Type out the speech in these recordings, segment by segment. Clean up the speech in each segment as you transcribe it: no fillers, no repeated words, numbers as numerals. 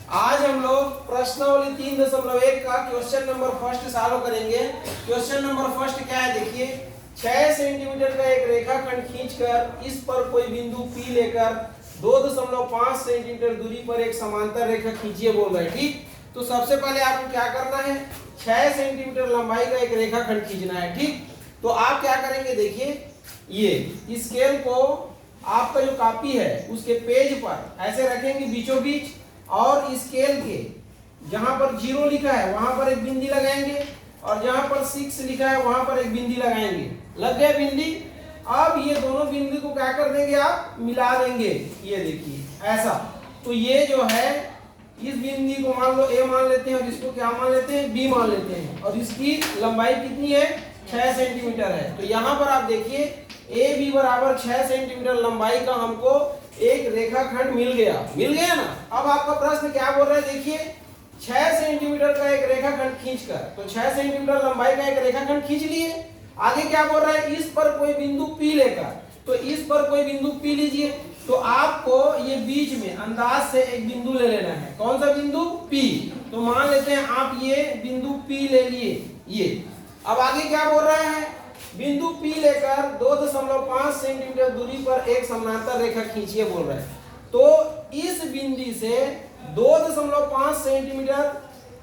आज हम लोग प्रश्नावली 3.1 का क्वेश्चन नंबर फर्स्ट सॉल्व करेंगे। क्वेश्चन नंबर फर्स्ट क्या है देखिए, 6 सेंटीमीटर का एक रेखाखंड खींचकर इस पर कोई बिंदु P लेकर 2.5 सेंटीमीटर दूरी पर एक समांतर रेखा खींचिए बोल रहे हैं। ठीक, तो सबसे पहले आपको क्या करना है, 6 सेंटीमीटर लंबाई का एक रेखाखंड खींचना है। ठीक, तो आप क्या करेंगे देखिए, ये स्केल को आपका जो कॉपी है उसके पेज पर ऐसे रखेंगे बीचों बीच, और स्केल के जहां पर 0 लिखा है वहां पर एक बिंदी लगाएंगे, और जहां पर 6 लिखा है वहां पर एक बिंदी लगाएंगे। लग गया बिंदी। अब ये दोनों बिंदी को क्या कर देंगे, आप मिला देंगे। ये देखिए ऐसा। तो ये जो है इस बिंदी को मान लो A मान लेते हैं, और इसको क्या मान लेते हैं, B मान लेते हैं, और इसकी लंबाई कितनी है, 6 सेंटीमीटर है। तो यहाँ पर आप देखिए AB बराबर 6 सेंटीमीटर लंबाई का हमको एक रेखाखंड मिल गया ना। अब आपका प्रश्न क्या बोल रहा है देखिए, 6 सेंटीमीटर का एक रेखाखंड खींचकर, तो 6 सेंटीमीटर लंबाई का एक रेखाखंड खींच लिए। आगे क्या बोल रहा है, इस पर कोई बिंदु P लेकर, तो इस पर कोई बिंदु P लीजिए। तो आपको ये बीच में अंदाज से एक बिंदु ले लेना है। कौन सा बिंदु, P। तो मान लेते हैं आप ये बिंदु P ले लिए। ये अब आगे क्या बोल रहा है, बिंदु P लेकर 2.5 सेंटीमीटर दूरी पर एक समांतर रेखा खींचिए बोल रहा है। तो इस बिंदु से 2.5 सेंटीमीटर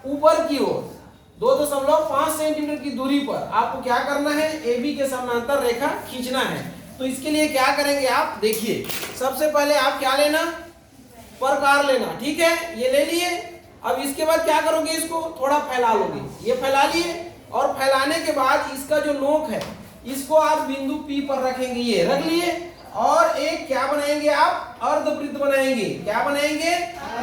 ऊपर की ओर 2.5 सेंटीमीटर की दूरी पर आपको क्या करना है, AB के समांतर रेखा खींचना है। तो इसके लिए क्या करेंगे आप देखिए, सबसे पहले आप क्या लेना, प्रकार लेना। ठीक है, ये ले लिए। अब इसके बाद क्या करोगे, इसको थोड़ा फैला लोगे। ये फैला लिए, और फैलाने के बाद इसका जो नोक है इसको आप बिंदु P पर रखेंगे। ये रख लिए, और एक क्या बनाएंगे आप, अर्धवृत्त बनाएंगे। क्या बनाएंगे,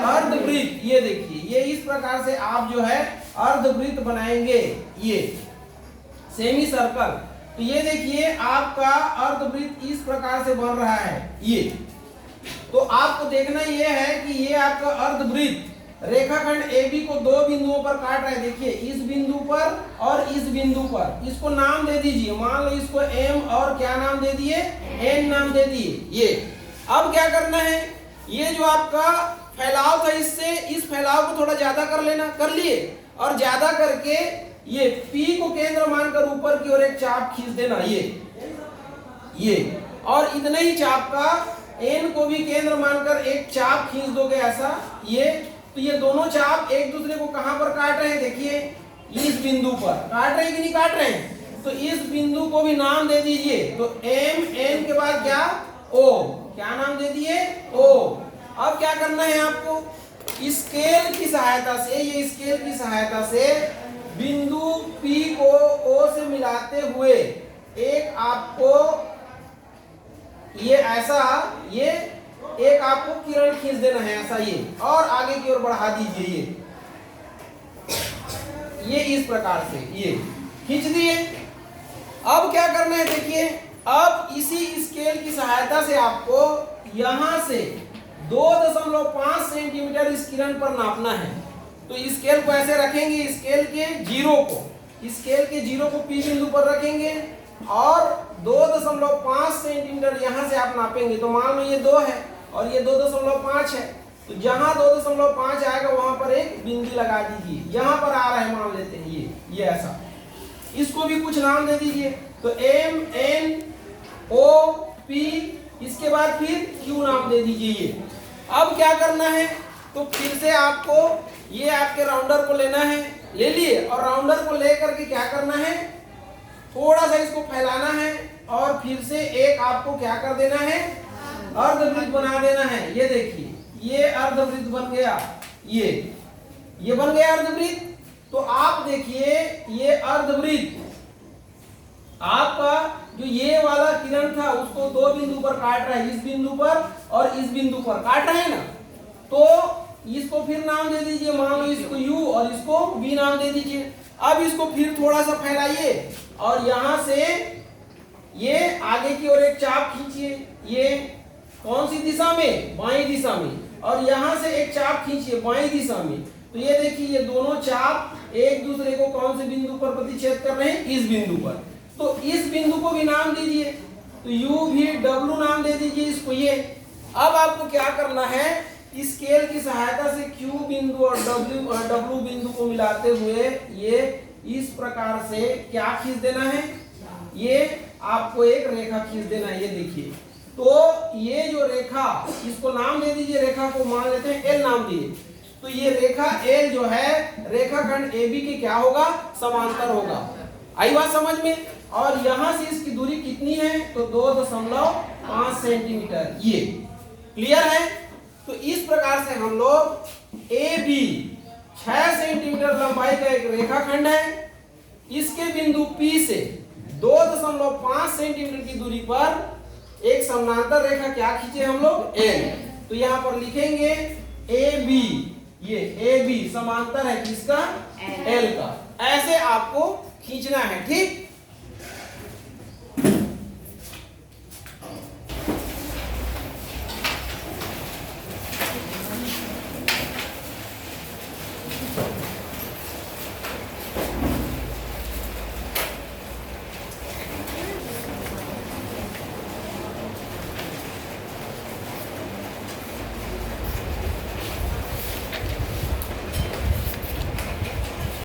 अर्धवृत्त। ये देखिए, ये इस प्रकार से आप जो है अर्धवृत्त बनाएंगे, ये सेमी सर्कल। तो ये देखिए आपका अर्धवृत्त इस प्रकार से बन रहा है। ये तो आपको देखना ये है कि ये आपका अर्धवृत्त रेखाखंड AB को 2 बिंदुओं पर काट रहा है। देखिए इस बिंदु पर और इस बिंदु पर। इसको नाम दे दीजिए, मान लो इसको M और क्या नाम दे दिए, N नाम दे दिए। ये अब क्या करना है, ये जो आपका फैलाव था इससे इस फैलाव को थोड़ा ज्यादा कर लेना, कर लिए, और ज्यादा करके ये P को केंद्र मानकर ऊपर की ओर एक चाप खींच देना। ये और इतने ही चाप का N को भी केंद्र मानकर एक चाप खींच दोगे ऐसा। ये तो ये दोनों चाप एक दूसरे को कहां पर काट रहे हैं, देखिए इस बिंदु पर काट रहे हैं कि नहीं काट रहे हैं। तो इस बिंदु को भी नाम दे दीजिए। तो M N के बाद क्या, O, क्या नाम दे दिए, O। अब क्या करना है आपको, स्केल की सहायता से, ये स्केल की सहायता से बिंदु P को O से मिलाते हुए एक आपको ये ऐसा, ये एक आपको किरण खींच देना है ऐसा, ये और आगे की ओर बढ़ा दीजिए। ये इस प्रकार से ये खींच दिए। अब क्या करना है देखिए, अब इसी स्केल की सहायता से आपको यहां से 2.5 सेंटीमीटर इस किरण पर नापना है। तो स्केल को ऐसे रखेंगे, स्केल के 0 को P बिंदु पर रखेंगे, और 2.5 सेंटीमीटर यहां से आप नापेंगे। तो मान लो ये 2 है और ये 2.5 है। तो जहां 2.5 आएगा वहां पर एक बिंदी लगा दीजिए। यहां पर आ रहा है मान लेते हैं ये ऐसा। इसको भी कुछ नाम दे दीजिए। तो M N O P, इसके बाद फिर Q नाम दे दीजिए। ये अब क्या करना है, तो फिर से आपको ये आपके राउंडर को लेना है, ले लिए, और राउंडर को लेकर के क्या करना है, थोड़ा सा इसको फैलाना है, और फिर से एक आपको क्या कर देना है, अर्धवृत्त बना देना है। ये देखिए ये अर्धवृत्त बन गया, ये बन गया अर्धवृत्त। तो आप देखिए ये अर्धवृत्त आपका जो ये वाला किरण था उसको 2 बिंदु पर काट रहा है, इस बिंदु पर और इस बिंदु पर काट रहा है ना। तो इसको फिर नाम दे दीजिए, मान लो इसको U और इसको B नाम दे दीजिए। अब इसको फिर थोड़ा सा फैलाइए, और यहां से ये आगे की ओर एक चाप खींचिए। ये कौन सी दिशा में, बाईं दिशा में, और यहां से एक चाप खींचिए बाईं दिशा में। तो ये देखिए ये दोनों चाप एक दूसरे को कौन से बिंदु पर प्रतिच्छेद कर रहे हैं, इस बिंदु पर। तो इस बिंदु को भी नाम दीजिए, तो U भी W नाम दे दीजिए इसको। ये अब आपको क्या करना है, स्केल की सहायता से Q बिंदु और W बिंदु को मिलाते हुए ये इस प्रकार से क्या खींच देना है, ये आपको एक रेखा खींच देना है। ये देखिए, तो ये जो रेखा, इसको नाम दे दीजिए, रेखा को मान लेते हैं L नाम दिए। तो ये रेखा L जो है रेखाखंड AB के क्या होगा, समांतर होगा। आई बात समझ में। और यहां से इसकी दूरी कितनी है, तो 2.5 सेंटीमीटर। ये क्लियर है। तो इस प्रकार से हम लोग AB 6 सेंटीमीटर लंबाई का एक रेखाखंड है, इसके बिंदु P से 2.5 सेंटीमीटर की दूरी पर एक समानांतर रेखा क्या खींचे हम लोग, L। तो यहां पर लिखेंगे AB, ये AB समांतर है किसका, L का। ऐसे आपको खींचना है, ठीक।